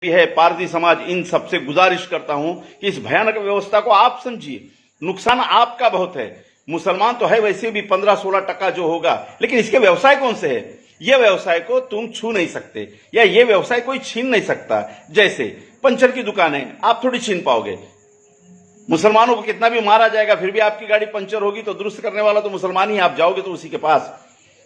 है पारसी समाज, इन सबसे गुजारिश करता हूं कि इस भयानक व्यवस्था को आप समझिए। नुकसान आपका बहुत है। मुसलमान तो है वैसे भी 15-16% जो होगा, लेकिन इसके व्यवसाय कौन से है? ये व्यवसाय को तुम छू नहीं सकते, या ये व्यवसाय कोई छीन नहीं सकता। जैसे पंचर की दुकान है, आप थोड़ी छीन पाओगे। मुसलमानों को कितना भी मारा जाएगा, फिर भी आपकी गाड़ी पंचर होगी तो दुरुस्त करने वाला तो मुसलमान ही, आप जाओगे तो उसी के पास,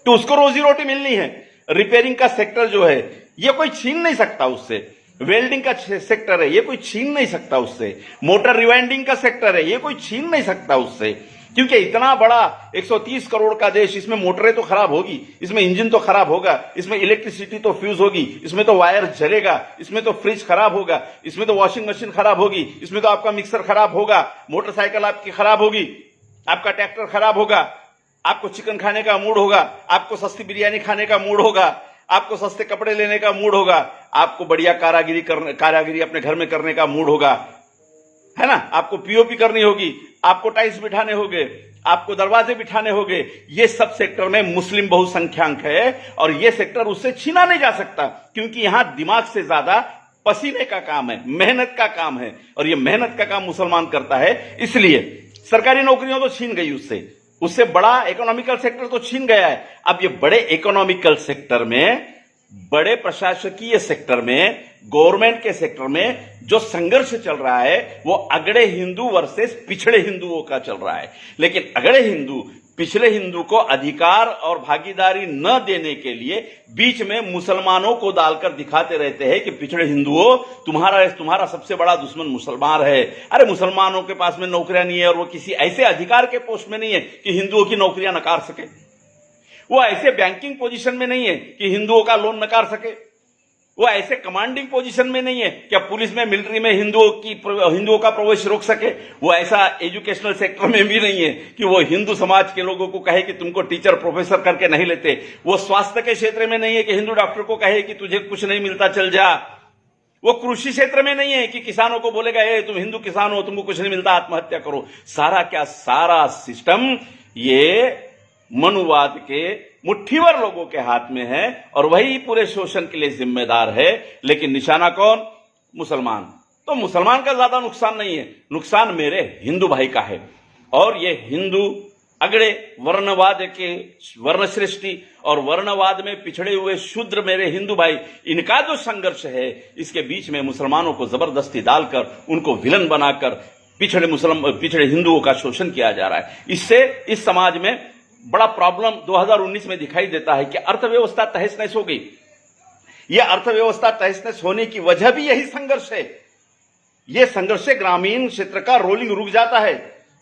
तो उसको रोजी रोटी मिलनी है। रिपेयरिंग का सेक्टर जो है, ये कोई छीन नहीं सकता उससे। वेल्डिंग का सेक्टर है, ये कोई छीन नहीं सकता उससे। मोटर रिवाइंडिंग का सेक्टर है, ये कोई छीन नहीं सकता उससे। क्योंकि इतना बड़ा 130 करोड़ का देश, इसमें मोटरें तो खराब होगी, इसमें इंजन तो खराब होगा, इसमें इलेक्ट्रिसिटी तो फ्यूज होगी, इसमें तो वायर जलेगा, इसमें तो फ्रिज खराब होगा, इसमें तो वॉशिंग मशीन खराब होगी, इसमें तो आपका मिक्सर खराब होगा, मोटरसाइकिल आपकी खराब होगी, आपका ट्रैक्टर खराब होगा, आपको चिकन खाने का मूड होगा, आपको सस्ती बिरयानी खाने का मूड होगा, आपको सस्ते कपड़े लेने का मूड होगा, आपको बढ़िया कारागिरी अपने घर में करने का मूड होगा, है ना? आपको पीओपी करनी होगी, आपको टाइल्स बिठाने होंगे, आपको दरवाजे बिठाने होंगे। ये सब सेक्टर में मुस्लिम बहुसंख्यांक है और ये सेक्टर उससे छीना नहीं जा सकता, क्योंकि यहां दिमाग से ज्यादा पसीने का काम है, मेहनत का काम है, और ये मेहनत का काम मुसलमान करता है। इसलिए सरकारी नौकरियां तो छीन गई उससे बड़ा इकोनॉमिकल सेक्टर तो छीन गया है। अब ये बड़े इकोनॉमिकल सेक्टर में, बड़े प्रशासकीय सेक्टर में, गवर्नमेंट के सेक्टर में जो संघर्ष चल रहा है वो अगड़े हिंदू वर्सेस पिछड़े हिंदुओं का चल रहा है। लेकिन अगड़े हिंदू पिछड़े हिंदू को अधिकार और भागीदारी न देने के लिए बीच में मुसलमानों को डालकर दिखाते रहते हैं कि पिछड़े हिंदुओं, तुम्हारा सबसे बड़ा दुश्मन मुसलमान है। अरे मुसलमानों के पास में नौकरियां नहीं है और वो किसी ऐसे अधिकार के पोस्ट में नहीं है कि हिंदुओं की नौकरियां नकार सके। वो ऐसे बैंकिंग पोजीशन में नहीं है कि हिंदुओं का लोन नकार सके। वो ऐसे कमांडिंग पोजीशन में नहीं है कि पुलिस में, मिलिट्री में हिंदुओं का प्रवेश रोक सके। वो ऐसा एजुकेशनल सेक्टर में भी नहीं है कि वो हिंदू समाज के लोगों को कहे कि तुमको टीचर प्रोफेसर करके नहीं लेते। वो स्वास्थ्य के क्षेत्र में नहीं है कि हिंदू डॉक्टर को कहे कि तुझे कुछ नहीं मिलता चल जा। वो कृषि क्षेत्र में नहीं है कि किसानों को बोलेगा ए तुम हिंदू किसान हो, तुमको कुछ नहीं मिलता, आत्महत्या करो। सारा क्या सारा सिस्टम ये मनुवाद के मुट्ठीवर लोगों के हाथ में है और वही पूरे शोषण के लिए जिम्मेदार है। लेकिन निशाना कौन? मुसलमान। तो मुसलमान का ज्यादा नुकसान नहीं है, नुकसान मेरे हिंदू भाई का है। और ये हिंदू अगड़े वर्णवाद के वर्ण सृष्टि और वर्णवाद में पिछड़े हुए शूद्र मेरे हिंदू भाई, इनका जो संघर्ष है, इसके बीच में मुसलमानों को जबरदस्ती डालकर उनको विलन बनाकर पिछड़े हिंदुओं का शोषण किया जा रहा है। इससे इस समाज में बड़ा प्रॉब्लम 2019 में दिखाई देता है कि अर्थव्यवस्था तहस नहस हो गई। यह अर्थव्यवस्था तहस नहस होने की वजह भी यही संघर्ष है। यह संघर्ष से ग्रामीण क्षेत्र का रोलिंग रुक जाता है।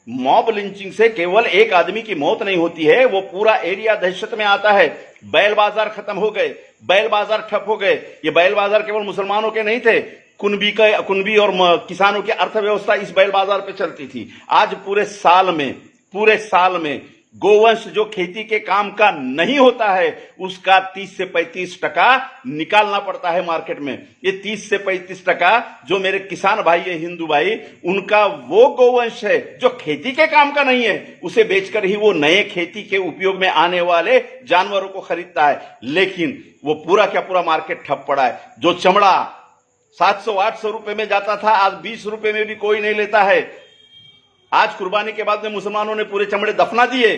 मॉब लिंचिंग से केवल एक आदमी की मौत नहीं होती है, वो पूरा एरिया दहशत में आता है। बैल बाजार खत्म हो गए, बैल बाजार ठप हो गए। ये बैल बाजार केवल मुसलमानों के नहीं थे, कुनबी और किसानों की अर्थव्यवस्था इस बैल बाजार पे चलती थी। आज पूरे साल में गोवंश जो खेती के काम का नहीं होता है, उसका 30 से 35% निकालना पड़ता है मार्केट में। ये 30 से 35% जो मेरे किसान भाई है, हिंदू भाई, उनका वो गोवंश है जो खेती के काम का नहीं है। उसे बेचकर ही वो नए खेती के उपयोग में आने वाले जानवरों को खरीदता है। लेकिन वो पूरा क्या पूरा मार्केट ठप पड़ा है। जो चमड़ा 700-800 रुपए में जाता था, आज 20 रुपए में भी कोई नहीं लेता है। आज कुर्बानी के बाद में मुसलमानों ने पूरे चमड़े दफना दिए,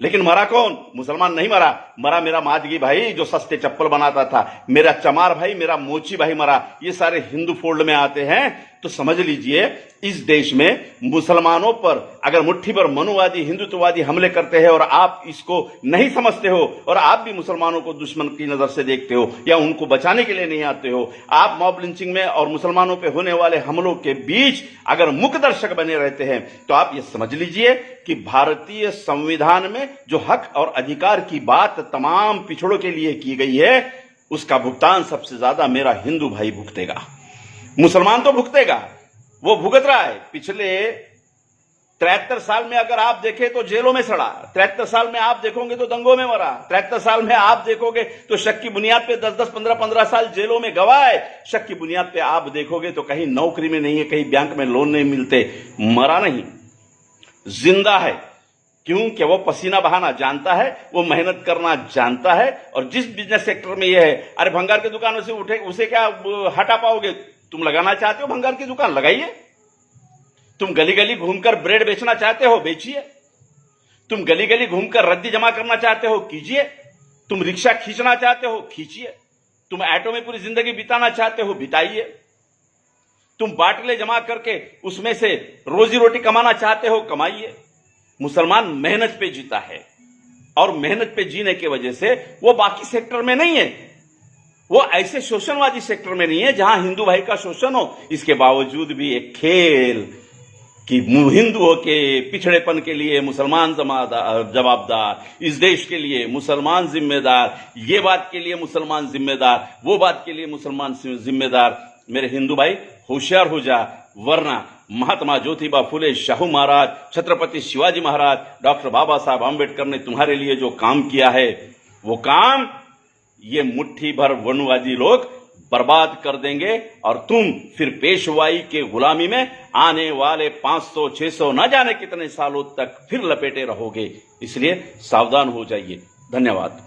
लेकिन मरा कौन? मुसलमान नहीं मरा मेरा माजगी भाई जो सस्ते चप्पल बनाता था, मेरा चमार भाई, मेरा मोची भाई मरा। ये सारे हिंदू फोल्ड में आते हैं। तो समझ लीजिए इस देश में मुसलमानों पर अगर मुट्ठी भर मनुवादी हिंदुत्ववादी हमले करते हैं और आप इसको नहीं समझते हो और आप भी मुसलमानों को दुश्मन की नजर से देखते हो या उनको बचाने के लिए नहीं आते हो, आप मॉब लिंचिंग में और मुसलमानों पे होने वाले हमलों के बीच अगर मुख्य दर्शक बने रहते हैं, तो आप ये समझ लीजिए कि भारतीय संविधान में जो हक और अधिकार की बात तमाम पिछड़ों के लिए की गई है, उसका भुगतान सबसे ज्यादा मेरा हिंदू भाई भुगतेगा। मुसलमान तो भुगतेगा, वो भुगत रहा है। पिछले 73 साल में अगर आप देखें तो जेलों में सड़ा, 73 साल में आप देखोगे तो दंगों में मरा, 73 साल में आप देखोगे तो शक की बुनियाद पे 10-10, 15-15 साल जेलों में गवाए। शक की बुनियाद पे आप देखोगे तो कहीं नौकरी में नहीं है, कहीं बैंक में लोन नहीं मिलते। मरा नहीं, जिंदा है। क्योंकि वो पसीना बहाना जानता है, वो मेहनत करना जानता है। और जिस बिजनेस सेक्टर में ये है, अरे भंगार की दुकानों से उठे उसे क्या हटा पाओगे? तुम लगाना चाहते हो भंगार की दुकान, लगाइए। तुम गली गली घूमकर ब्रेड बेचना चाहते हो, बेचिए। तुम गली गली घूमकर रद्दी जमा करना चाहते हो, कीजिए। तुम रिक्शा खींचना चाहते हो, खींचिए। तुम ऑटो में पूरी जिंदगी बिताना चाहते हो, बिताइए। तुम बाटले जमा करके उसमें से रोजी रोटी कमाना चाहते हो, कमाइए। मुसलमान मेहनत पे जीता है, और मेहनत पे जीने की वजह से वो बाकी सेक्टर में नहीं है, वो ऐसे शोषणवादी सेक्टर में नहीं है जहां हिंदू भाई का शोषण हो। इसके बावजूद भी एक खेल कि हिंदुओं के पिछड़ेपन के लिए मुसलमान जवाबदार, इस देश के लिए मुसलमान जिम्मेदार, ये बात के लिए मुसलमान जिम्मेदार, वो बात के लिए मुसलमान जिम्मेदार। मेरे हिंदू भाई होशियार हो जा, वरना महात्मा ज्योतिबा फुले, शाहू महाराज, छत्रपति शिवाजी महाराज, डॉक्टर बाबा साहब आंबेडकर ने तुम्हारे लिए जो काम किया है, वो काम ये मुट्ठी भर वनवादी लोग बर्बाद कर देंगे, और तुम फिर पेशवाई के गुलामी में आने वाले 500, 600 न जाने कितने सालों तक फिर लपेटे रहोगे। इसलिए सावधान हो जाइए। धन्यवाद।